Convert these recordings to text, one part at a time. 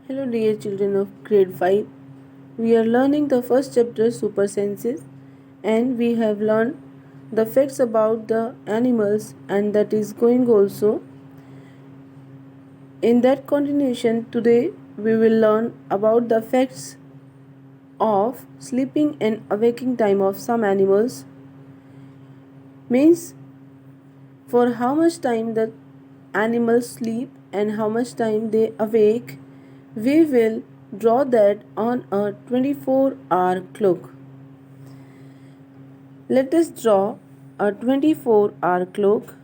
Hello, dear children of grade 5. We are learning the first chapter, Super Senses, and we have learned the facts about the animals, and that is going also. In that continuation, today we will learn about the facts of sleeping and awaking time of some animals. Means for how much time the animals sleep and how much time they awake, we will draw that on a 24-hour clock. Let us draw a 24-hour clock.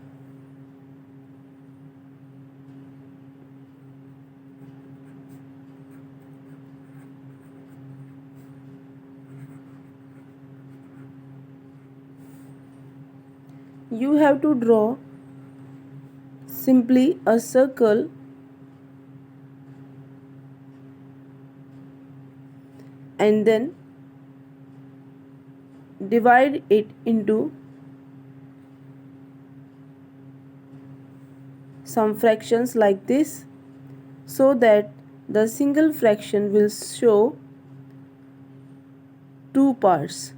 You have to draw simply a circle and then divide it into some fractions like this, so that the single fraction will show two parts.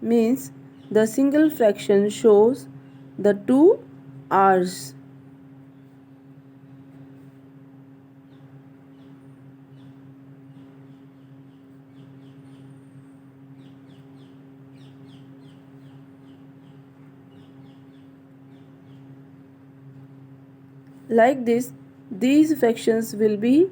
Means the single fraction shows the two hours. Like this, these fractions will be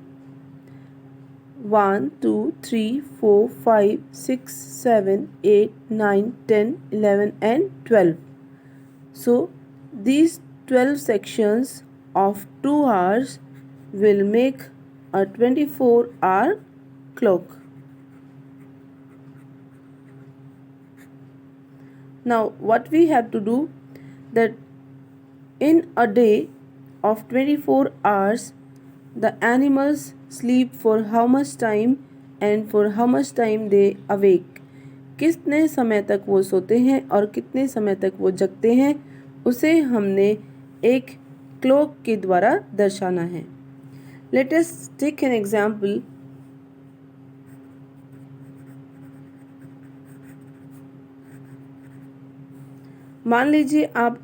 1, 2, 3, 4, 5, 6, 7, 8, 9, 10, 11 and 12. So these 12 sections of 2 hours will make a 24-hour clock. Now what we have to do, that in a day of 24 hours the animals sleep for how much time and for how much time they awake. कितने समय तक वो सोते हैं और कितने समय तक वो जगते हैं, उसे हमने एक क्लॉक के द्वारा दर्शाना है. Let us take an example. मान लीजिए आप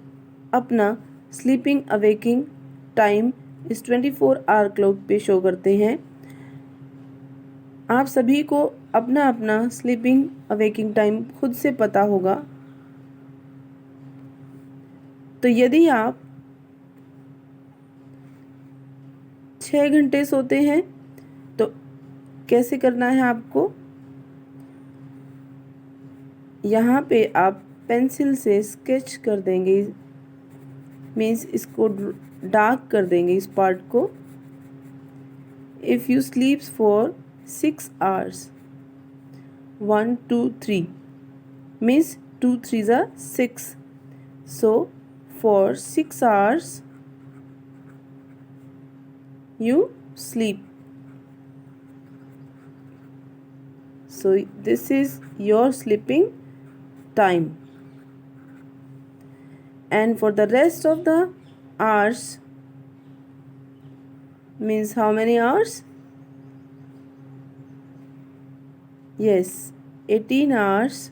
अपना स्लीपिंग अवेकिंग टाइम इस 24-hour क्लॉक पे शो करते हैं. आप सभी को अपना अपना स्लीपिंग अवेकिंग टाइम खुद से पता होगा. तो यदि आप 6 घंटे सोते हैं तो कैसे करना है आपको, यहाँ पे आप पेंसिल से स्केच कर देंगे. मीन्स इसको डार्क कर देंगे इस पार्ट को. If you स्लीप्स for 6 hours, 1 2 3 means 2 3s are 6. So for 6 hours you sleep. So this is your sleeping time. And for the rest of the hours, means how many hours? Yes, 18 hours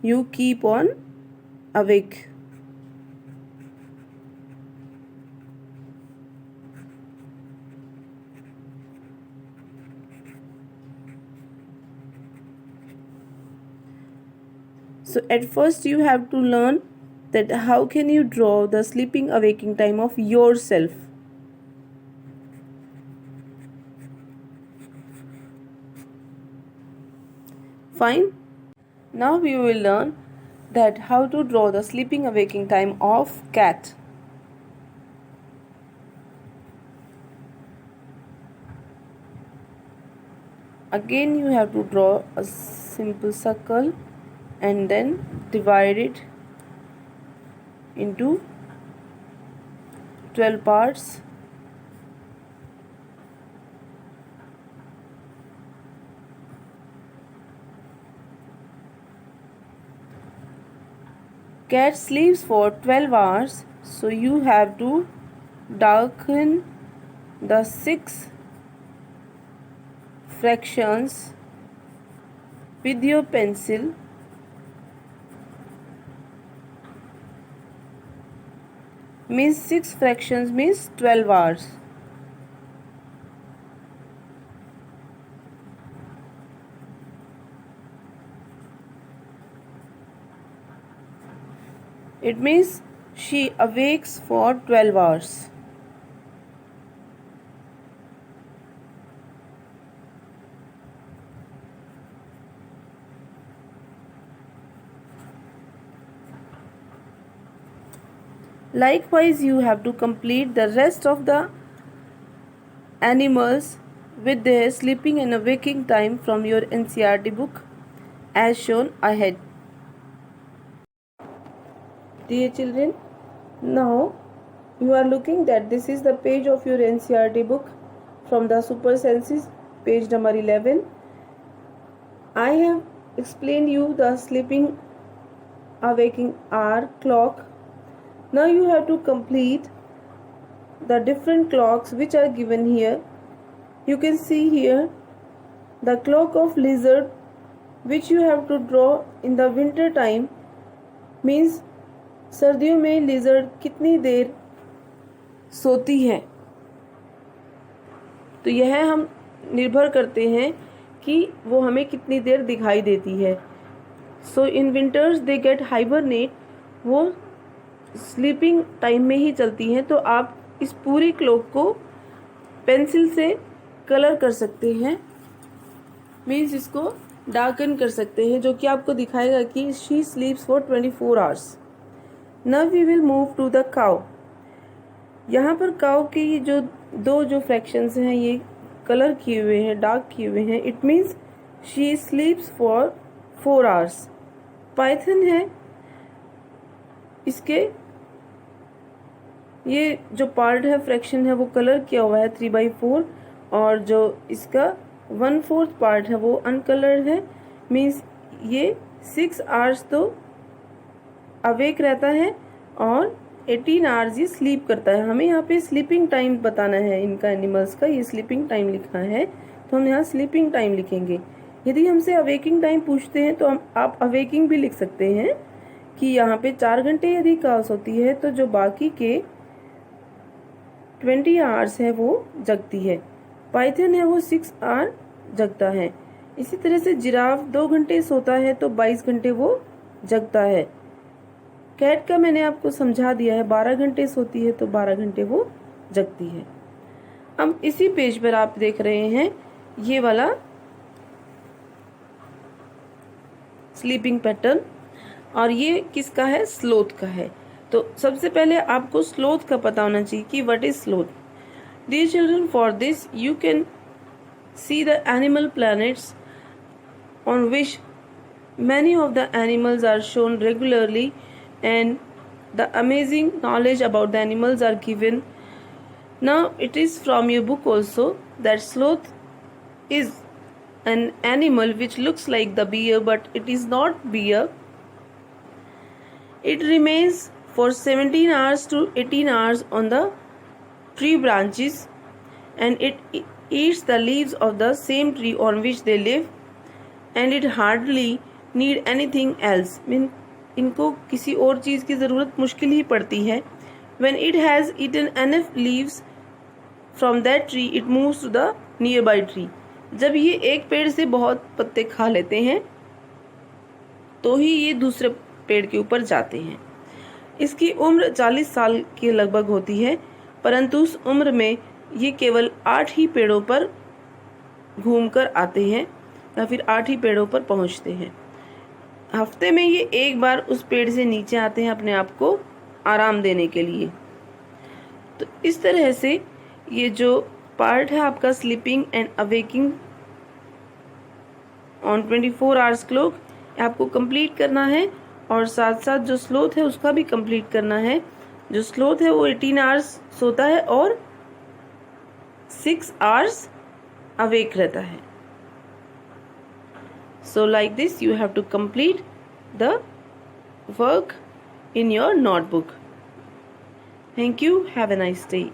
you keep on awake. So at first you have to learn that how can you draw the sleeping awaking time of yourself. Fine. Now we will learn that how to draw the sleeping awaking time of cat. Again you have to draw a simple circle and then divide it into 12 parts. Cat sleeps for 12 hours, so you have to darken the 6 fractions with your pencil. Means 6 fractions means 12 hours. It means she awakes for 12 hours. Likewise, you have to complete the rest of the animals with their sleeping and waking time from your NCERT book as shown ahead. Dear children, now you are looking that this is the page of your NCERT book from the super senses, page number 11. I have explained you the sleeping awaking hour clock. Now you have to complete the different clocks which are given here. You can see here the clock of lizard which you have to draw in the winter time, means सर्दियों में lizard कितनी देर सोती है, तो यह हम निर्भर करते हैं कि वो हमें कितनी देर दिखाई देती है. So in winters they get hibernate, वो स्लीपिंग टाइम में ही चलती हैं. तो आप इस पूरी क्लॉक को पेंसिल से कलर कर सकते हैं, मीन्स इसको डार्कन कर सकते हैं, जो कि आपको दिखाएगा कि she sleeps for 24 hours. Now we will move to the cow. यहाँ पर काउ के ये जो फ्रैक्शंस हैं ये कलर किए हुए हैं, डार्क किए हुए हैं. It means she sleeps for 4 hours. Python है, इसके ये जो पार्ट है फ्रैक्शन है वो कलर किया हुआ है 3/4, और जो इसका 1/4 पार्ट है वो अनकलर्ड है. मीन्स ये 6 आवर्स तो अवेक रहता है और 18 आवर्स ये स्लीप करता है. हमें यहाँ पे स्लीपिंग टाइम बताना है इनका, एनिमल्स का ये स्लीपिंग टाइम लिखा है, तो हम यहाँ स्लीपिंग टाइम लिखेंगे. यदि हमसे अवेकिंग टाइम पूछते हैं तो आप अवेकिंग भी लिख सकते हैं कि यहाँ पे 4 घंटे यदि काउ सोती है तो जो बाकी के 20 आवर्स है वो जगती है. पाइथन है वो 6 आवर जगता है. इसी तरह से जिराफ 2 घंटे सोता है तो 22 घंटे वो जगता है. कैट का मैंने आपको समझा दिया है, 12 घंटे सोती है तो 12 घंटे वो जगती है. अब इसी पेज पर आप देख रहे हैं ये वाला स्लीपिंग पैटर्न, और ये किसका है, स्लोथ का है. तो सबसे पहले आपको स्लोथ का पता होना चाहिए कि what is sloth. Dear children, for this you can see the animal planets on which many of the animals are shown regularly, and the amazing knowledge about the animals are given. Now it is from your book also that sloth is an animal which looks like the bear, but it is not bear. It remains for 17 hours to 18 hours on the tree branches, and it eats the leaves of the same tree on which they live, and it hardly need anything else. इनको किसी और चीज़ की ज़रूरत मुश्किल ही पड़ती है. When it has eaten enough leaves from that tree, it moves to the nearby tree. जब ये एक पेड़ से बहुत पत्ते खा लेते हैं तो ही ये दूसरे पेड़ के ऊपर जाते हैं. इसकी उम्र 40 साल के लगभग होती है, परंतु उस उम्र में ये केवल 8 ही पेड़ों पर घूमकर आते हैं या फिर 8 ही पेड़ों पर पहुंचते हैं. हफ्ते में ये एक बार उस पेड़ से नीचे आते हैं अपने आप को आराम देने के लिए. तो इस तरह से ये जो पार्ट है आपका sleeping and awaking on 24 hours clock आपको कंप्लीट करना है, और साथ साथ जो स्लोथ है उसका भी कंप्लीट करना है. जो स्लोथ है वो 18 आवर्स सोता है और 6 आवर्स अवेक रहता है. So like this you have to complete the work in your notebook. Thank you. Have a nice day.